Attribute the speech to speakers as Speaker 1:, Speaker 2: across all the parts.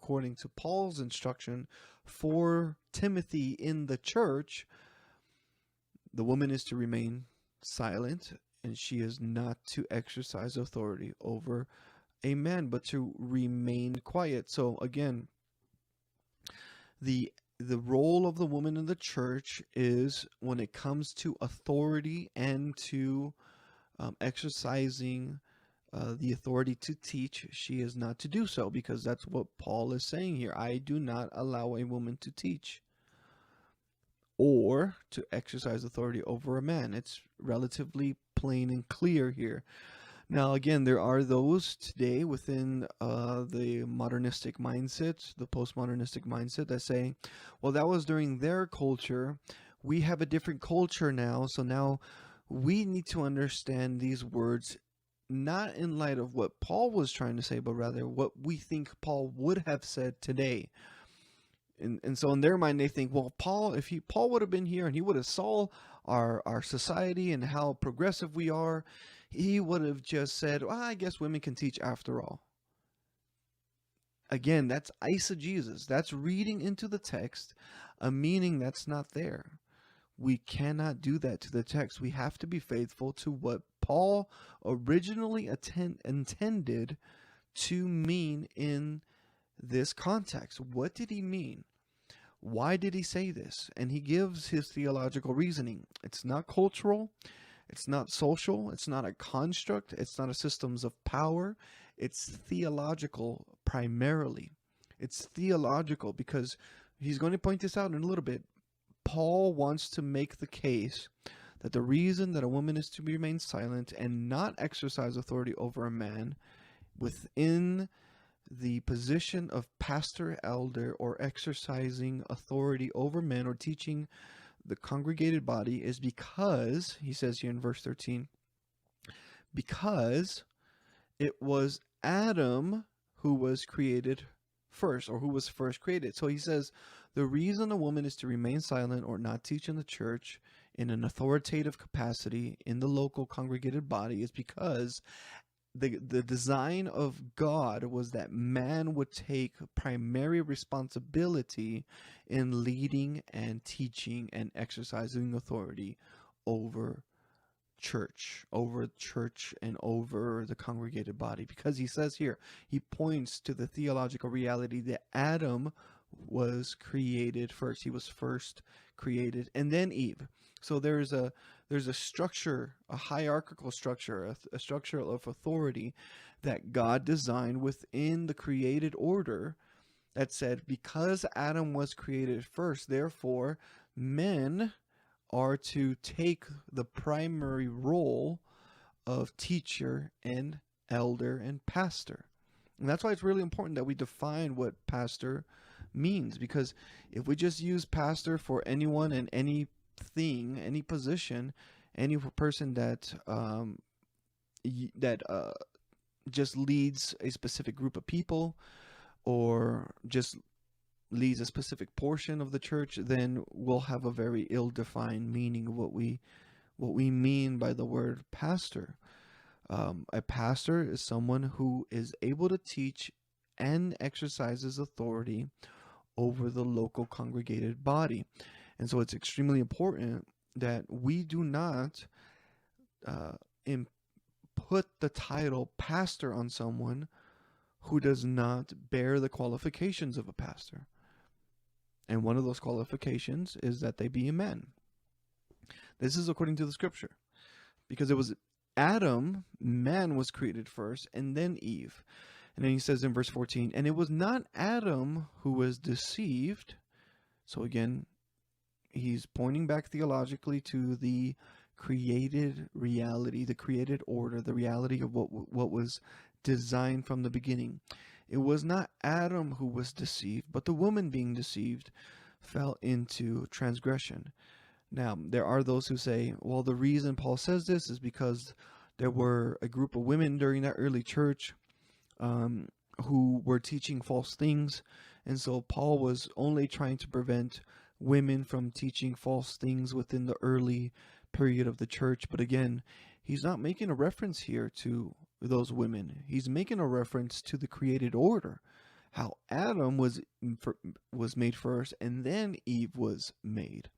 Speaker 1: according to Paul's instruction for Timothy in the church, the woman is to remain silent, and she is not to exercise authority over a man, but to remain quiet. So again, the the role of the woman in the church is, when it comes to authority and to exercising the authority to teach, she is not to do so, because that's what Paul is saying here. I do not allow a woman to teach or to exercise authority over a man. It's relatively plain and clear here. Now, again, there are those today within the modernistic mindset, the postmodernistic mindset, that say, well, that was during their culture. We have a different culture now, so now we need to understand these words not in light of what Paul was trying to say, but rather what we think Paul would have said today. And so in their mind, they think, well, Paul would have been here and he would have saw our society and how progressive we are, he would have just said, well, I guess women can teach after all. Again, that's eisegesis. That's reading into the text a meaning that's not there. We cannot do that to the text. We have to be faithful to what Paul originally intended to mean in this context. What did he mean? Why did he say this? And he gives his theological reasoning. It's not cultural. It's not social. It's not a construct. It's not a systems of power. It's theological primarily. It's theological because he's going to point this out in a little bit. Paul wants to make the case that the reason that a woman is to remain silent and not exercise authority over a man within the position of pastor, elder, or exercising authority over men or teaching the congregated body is because, he says here in verse 13, because it was Adam who was created first, or who was first created. So he says the reason a woman is to remain silent or not teach in the church in an authoritative capacity in the local congregated body is because the design of God was that man would take primary responsibility in leading and teaching and exercising authority over church and over the congregated body. Because he says here, he points to the theological reality that Adam was created first. He was first created, and then Eve. So there's a structure, a hierarchical structure, a structure of authority that God designed within the created order that said, because Adam was created first, therefore men are to take the primary role of teacher and elder and pastor. And that's why it's really important that we define what pastor means, because if we just use pastor for anyone and anything, any position, any person that just leads a specific group of people or just leads a specific portion of the church, then we'll have a very ill-defined meaning of what we mean by the word pastor. A pastor is someone who is able to teach and exercises authority over the local congregated body. And so it's extremely important that we do not put the title pastor on someone who does not bear the qualifications of a pastor. And one of those qualifications is that they be a man. This is according to the scripture. Because it was Adam, man was created first, and then Eve. And then he says in verse 14, and it was not Adam who was deceived. So again, he's pointing back theologically to the created reality, the created order, the reality of what was designed from the beginning. It was not Adam who was deceived, but the woman being deceived fell into transgression. Now, there are those who say, well, the reason Paul says this is because there were a group of women during that early church who were teaching false things. And so Paul was only trying to prevent women from teaching false things within the early period of the church. But again, he's not making a reference here to those women. He's making a reference to the created order. how Adam was made first, and then Eve was made.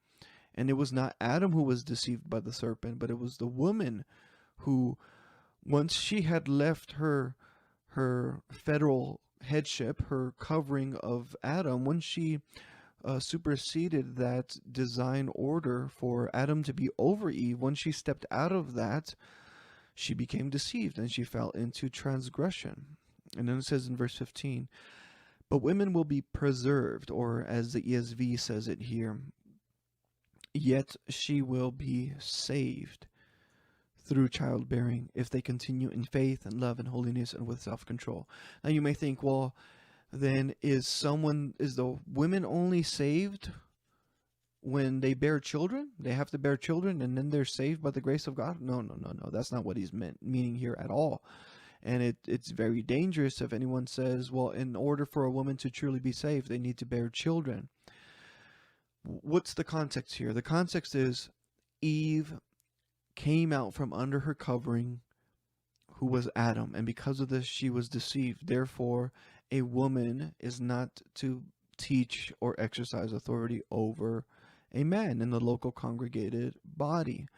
Speaker 1: And it was not Adam who was deceived by the serpent, but it was the woman who, once she had left her federal headship, her covering of Adam, when she superseded that design order for Adam to be over Eve, when she stepped out of that, she became deceived and she fell into transgression. And then it says in verse 15, but women will be preserved, or as the ESV says it here, yet she will be saved through childbearing if they continue in faith and love and holiness and with self-control. Now you may think, well, then is the women only saved when they bear children? They have to bear children and then they're saved by the grace of God? No. That's not what he's meaning here at all. And it's very dangerous if anyone says, well, in order for a woman to truly be saved, they need to bear children. What's the context here? The context is Eve came out from under her covering, who was Adam, and because of this she was deceived. Therefore, a woman is not to teach or exercise authority over a man in the local congregated body.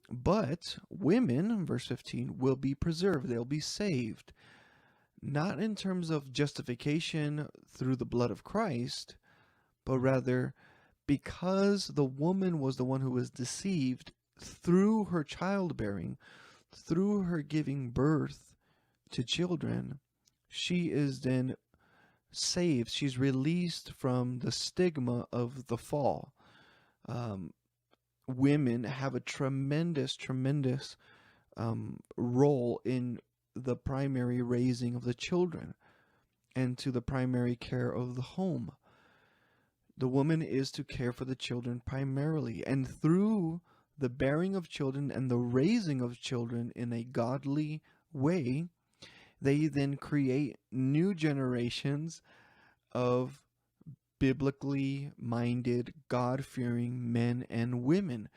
Speaker 1: But women, verse 15, will be preserved. They'll be saved. Not in terms of justification through the blood of Christ, but rather because the woman was the one who was deceived through her childbearing, through her giving birth to children, she is then saved. She's released from the stigma of the fall. Women have a tremendous role in the primary raising of the children and to the primary care of the home. The woman is to care for the children primarily, and through the bearing of children and the raising of children in a godly way, they then create new generations of biblically minded, God-fearing men and women.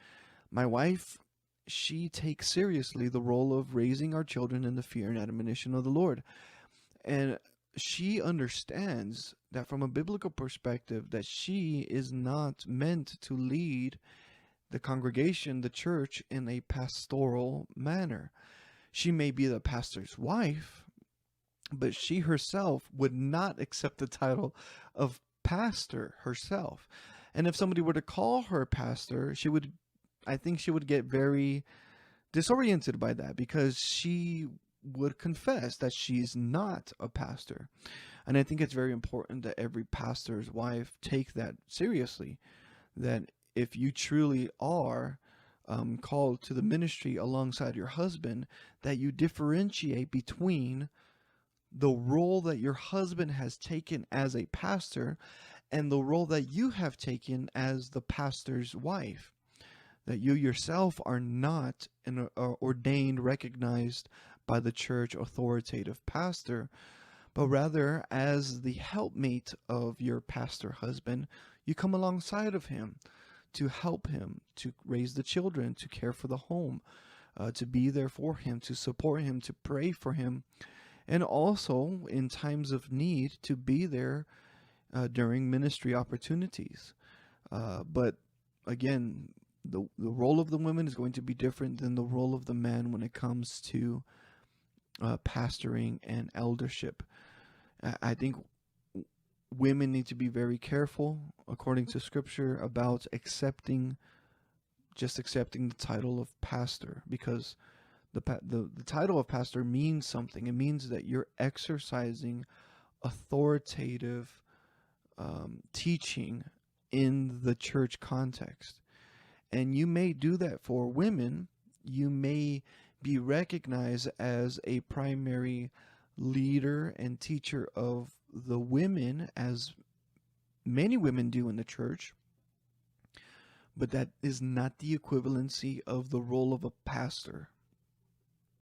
Speaker 1: My wife, she takes seriously the role of raising our children in the fear and admonition of the Lord. And she understands that from a biblical perspective, that she is not meant to lead the congregation, the church, in a pastoral manner. She may be the pastor's wife, but she herself would not accept the title of pastor herself. And if somebody were to call her pastor, I think she would get very disoriented by that, because she would confess that she's not a pastor. And I think it's very important that every pastor's wife take that seriously, that if you truly are called to the ministry alongside your husband, that you differentiate between the role that your husband has taken as a pastor and the role that you have taken as the pastor's wife. That you yourself are not an ordained, recognized by the church authoritative pastor, but rather as the helpmate of your pastor husband, you come alongside of him to help him, to raise the children, to care for the home, to be there for him, to support him, to pray for him, and also in times of need to be there during ministry opportunities. But again, the role of the women is going to be different than the role of the man when it comes to pastoring and eldership. I think women need to be very careful, according to Scripture, about accepting the title of pastor, because the title of pastor means something. It means that you're exercising authoritative teaching in the church context. And you may do that for women. You may be recognized as a primary leader and teacher of the women, as many women do in the church, but that is not the equivalency of the role of a pastor.